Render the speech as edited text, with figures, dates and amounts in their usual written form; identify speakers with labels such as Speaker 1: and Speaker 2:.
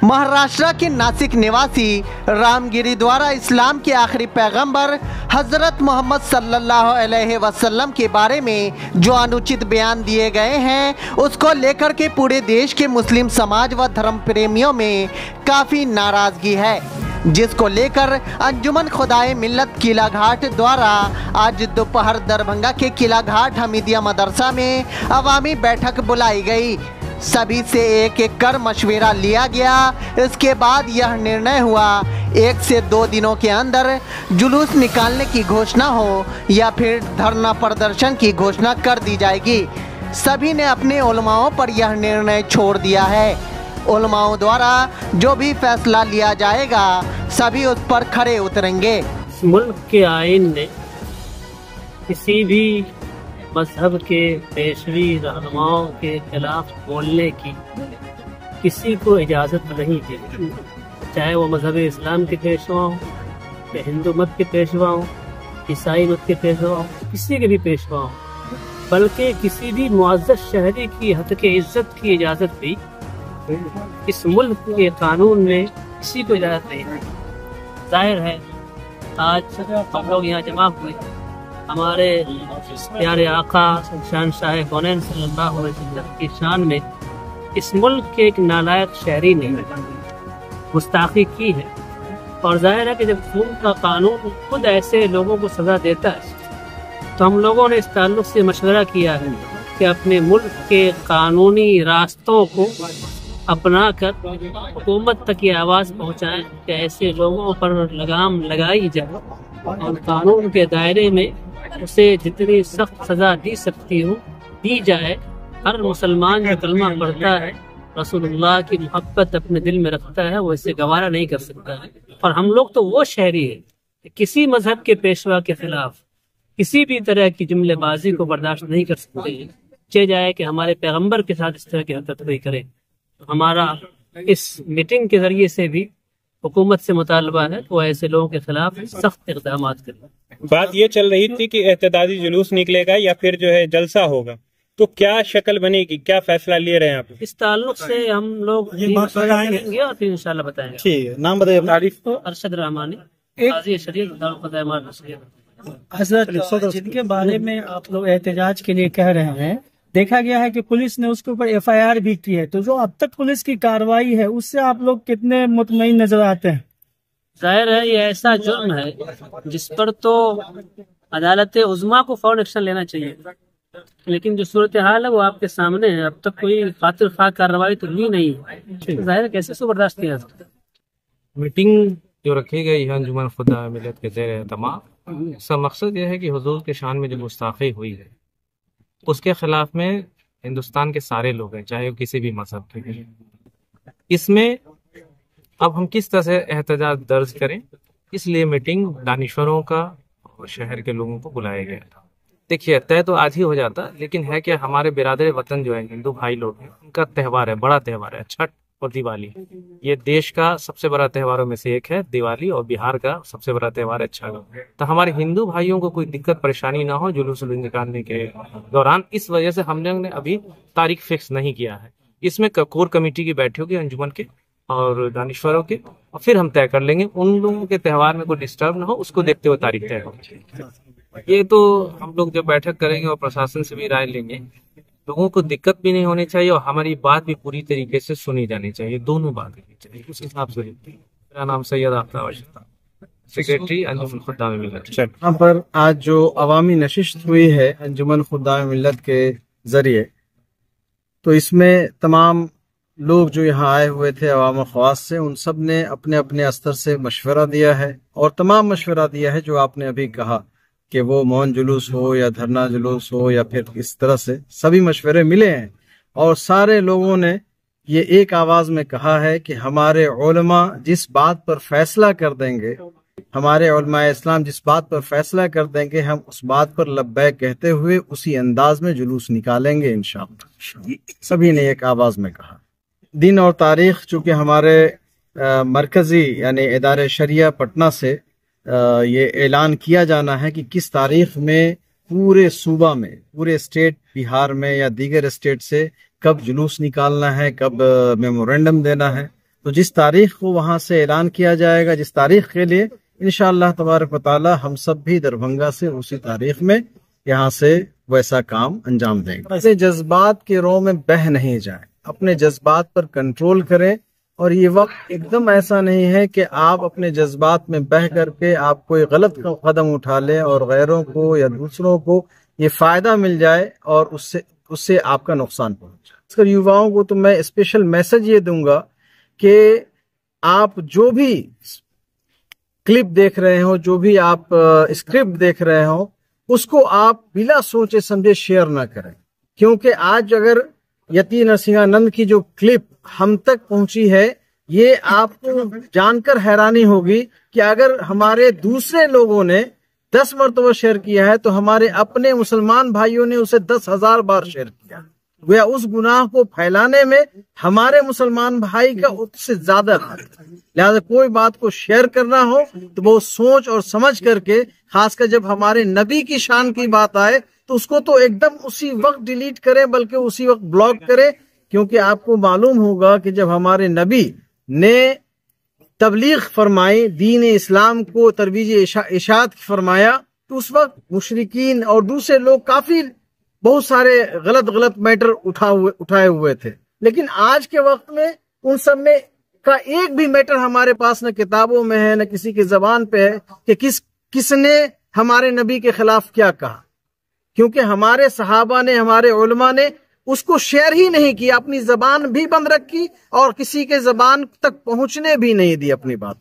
Speaker 1: महाराष्ट्र के नासिक निवासी रामगिरी द्वारा इस्लाम के आखिरी पैगंबर हज़रत मोहम्मद सल्लल्लाहु अलैहि वसल्लम के बारे में जो अनुचित बयान दिए गए हैं उसको लेकर के पूरे देश के मुस्लिम समाज व धर्म प्रेमियों में काफ़ी नाराज़गी है, जिसको लेकर अंजुमन खुदाए मिल्लत किला घाट द्वारा आज दोपहर दरभंगा के किला घाट हमीदिया मदरसा में अवामी बैठक बुलाई गई। सभी से एक एक कर मशवरा लिया गया। इसके बाद यह निर्णय हुआ 1 से 2 दिनों के अंदर जुलूस निकालने की घोषणा हो या फिर धरना प्रदर्शन की घोषणा कर दी जाएगी। सभी ने अपने उलमाओं पर यह निर्णय छोड़ दिया है। उलमाओं द्वारा जो भी फैसला लिया जाएगा सभी उस पर खड़े उतरेंगे।
Speaker 2: मुल्क के आईन ने किसी भी मजहब के पेशवी रहनुमाओं के खिलाफ बोलने की किसी को इजाज़त नहीं दी, चाहे वो मजहब इस्लाम के पेशवा हों, या हिंदू मत के पेशवा हों, ईसाई मत के पेशवा हों, किसी के भी पेशवा हों, बल्कि किसी भी मुअज़्ज़ज़ शहरी की हक़ इज़्ज़त की इजाज़त भी इस मुल्क के कानून में किसी को इजाज़त नहीं है। जाहिर है आज हम लोग यहाँ जमा हुए हमारे प्यारे आका शहंशाह कौनैन सल्लल्लाहु अलैहि वसल्लम की शान में इस मुल्क के एक नालायक शहरी ने गुस्ताखी की है, और जाहिर है कि जब मुल्क का कानून खुद ऐसे लोगों को सज़ा देता है तो हम लोगों ने इस ताल्लुक़ से मशवरा किया है कि अपने मुल्क के कानूनी रास्तों को अपना कर हुकूमत तक ये आवाज़ पहुँचाएँ कि ऐसे लोगों पर लगाम लगाई जाए और कानून के दायरे में उसे जितनी सख्त सज़ा दी सकती हो दी जाए। हर मुसलमान जो कलमा पढ़ता है, रसूलुल्लाह की मोहब्बत अपने दिल में रखता है, वो इसे गवारा नहीं कर सकता है। और हम लोग तो वो शहरी है कि किसी मजहब के पेशवा के खिलाफ किसी भी तरह की जुमलेबाजी को बर्दाश्त नहीं कर सकते हैं, चाहे जाए कि हमारे पैगंबर के साथ इस तरह की हरकत कोई करे। हमारा इस मीटिंग के जरिए से भी हुकूमत से मुतालबा है वो ऐसे लोगों के खिलाफ सख्त इक़दाम करें।
Speaker 3: बात ये चल रही थी कि एहतजाजी जुलूस निकलेगा या फिर जो है जलसा होगा, तो क्या शक्ल बनेगी, क्या फैसला ले रहे हैं आप?
Speaker 2: इस ताल्लुक से हम लोग और फिर इंशाल्लाह बताएंगे।
Speaker 3: ठीक है, नाम बताइए। तारीफ
Speaker 2: अरशद रहमानी,
Speaker 4: जिनके बारे में आप लोग एहतजाज के लिए कह रहे हैं, देखा गया है कि पुलिस ने उसके ऊपर FIR भी की है, तो जो अब तक पुलिस की कार्रवाई है उससे आप लोग कितने मुतमईन नजर आते हैं?
Speaker 2: जाहिर है ये ऐसा जुर्म है जिस पर तो अदालत उज़्मा को फौरन एक्शन लेना चाहिए, लेकिन जो सूरत हाल है वो आपके सामने है। अब तक कोई खातिर खा कार्रवाई तो हुई नहीं है, तो जाहिर है कैसे इसको बर्दाश्त किया जाता है।
Speaker 5: मीटिंग जो रखी गई है अंजुमन खुदा मिल्लत के ज़ेर एहतमाम, इसका मकसद यह है कि हुजूर के शान में जो गुस्ताखी हुई है उसके खिलाफ में हिंदुस्तान के सारे लोग हैं, चाहे वो किसी भी मजहब के हैं। इसमें अब हम किस तरह से एहतजाज दर्ज करें, इसलिए मीटिंग दानिश्वरों का और शहर के लोगों को बुलाया गया था। देखिए तय तो आज ही हो जाता, लेकिन है कि हमारे बिरादर वतन जो है हिंदू भाई लोग हैं, उनका त्यौहार है, बड़ा त्यौहार है छठ और दिवाली। ये देश का सबसे बड़ा त्योहारों में से एक है दिवाली, और बिहार का सबसे बड़ा त्योहार है छठ। तो हमारे हिंदू भाइयों को कोई दिक्कत परेशानी ना हो जुलूस निकालने के दौरान, इस वजह से हम लोग ने अभी तारीख फिक्स नहीं किया है। इसमें कोर कमेटी की बैठक होगी अंजुमन के और दानिश्वरों के, और फिर हम तय कर लेंगे। उन लोगों के त्यौहार में कोई डिस्टर्ब ना हो उसको देखते हुए तारीख तय होगी। ये तो हम लोग जब बैठक करेंगे और प्रशासन से भी राय लेंगे, लोगों को दिक्कत भी नहीं होनी चाहिए और हमारी बात भी पूरी तरीके से सुनी जानी चाहिए, दोनों बात होनी चाहिए, उस हिसाब से। मेरा नाम सैयद आफ्ताब अशरफ, सेक्रेटरी अंजुमन खुदा मिल्लत।
Speaker 6: यहाँ पर आज जो अवामी नशिस्त हुई है अंजुमन खुदा मिल्लत के जरिए, तो इसमें तमाम लोग जो यहाँ आए हुए थे अवाम ख्वास से, उन सब ने अपने अपने स्तर से मशवरा दिया है, और तमाम मशवरा दिया है जो आपने अभी कहा कि वो मौन जुलूस हो या धरना जुलूस हो या फिर इस तरह से सभी मशवरे मिले हैं। और सारे लोगों ने ये एक आवाज में कहा है कि हमारे उलमा जिस बात पर फैसला कर देंगे, हमारे उलमा इस्लाम जिस बात पर फैसला कर देंगे, हम उस बात पर लब्बैक कहते हुए उसी अंदाज में जुलूस निकालेंगे इंशाअल्लाह। सभी ने एक आवाज में कहा। दिन और तारीख चूंकि हमारे मरकजी यानी इदारे शरिया पटना से ये ऐलान किया जाना है कि किस तारीख में पूरे सूबा में, पूरे स्टेट बिहार में या दीगर स्टेट से कब जुलूस निकालना है, कब मेमोरेंडम देना है, تو جس تاریخ کو وہاں سے اعلان کیا جائے گا، جس تاریخ کے لیے انشاءاللہ تبارک و تعالی ہم سب بھی دربھنگہ سے اسی تاریخ میں یہاں سے ویسا کام انجام دیں گے۔ ایسے جذبات کے رو میں بہہ نہیں جائیں، اپنے جذبات پر کنٹرول کریں، اور یہ وقت ایک دم ایسا نہیں ہے کہ آپ اپنے جذبات میں بہہ کر کے آپ کوئی غلط قدم اٹھا لیں اور غیروں کو یا دوسروں کو یہ فائدہ مل جائے اور اس سے آپ کا نقصان پہنچ جائے۔ اس کر یوواؤں کو تو میں اسپیشل میسج یہ دوں گا کہ آپ جو بھی کلپ دیکھ رہے ہو، جو بھی آپ اسکرپٹ دیکھ رہے ہو، اس کو آپ بلا سوچے سمجھے شیئر نہ کریں، کیونکہ آج اگر یتی نرسنگھانند کی جو کلپ ہم تک پہنچی ہے، یہ آپ کو جان کر حیرانی ہوگی کہ اگر ہمارے دوسرے لوگوں نے 10 مرتبہ شیئر کیا ہے تو ہمارے اپنے مسلمان بھائیوں نے اسے 10,000 بار شیئر کیا، گویا اس گناہ کو پھیلانے میں ہمارے مسلمان بھائی کا اس سے زیادہ حق ہے۔ لہذا کوئی بات کو شیئر کرنا ہو تو وہ سوچ اور سمجھ کر کے، خاص کر جب ہمارے نبی کی شان کی بات آئے تو اس کو تو ایک دم اسی وقت ڈیلیٹ کریں، بلکہ اسی وقت بلاک کریں، کیونکہ آپ کو معلوم ہوگا کہ جب ہمارے نبی نے تبلیغ فرمائی، دین اسلام کو ترویج اشاعت فرمایا، تو اس وقت مشرکین اور دوسرے لوگ کافی بہت سارے غلط میٹر اٹھائے ہوئے تھے، لیکن آج کے وقت میں ان سب میں کا ایک بھی میٹر ہمارے پاس نہ کتابوں میں ہے، نہ کسی کی زبان پہ ہے کہ کس نے ہمارے نبی کے خلاف کیا کہا، کیونکہ ہمارے صحابہ نے، ہمارے علماء نے اس کو شیئر ہی نہیں کیا، اپنی زبان بھی بند رکھی اور کسی کے زبان تک پہنچنے بھی نہیں دی اپنی بات۔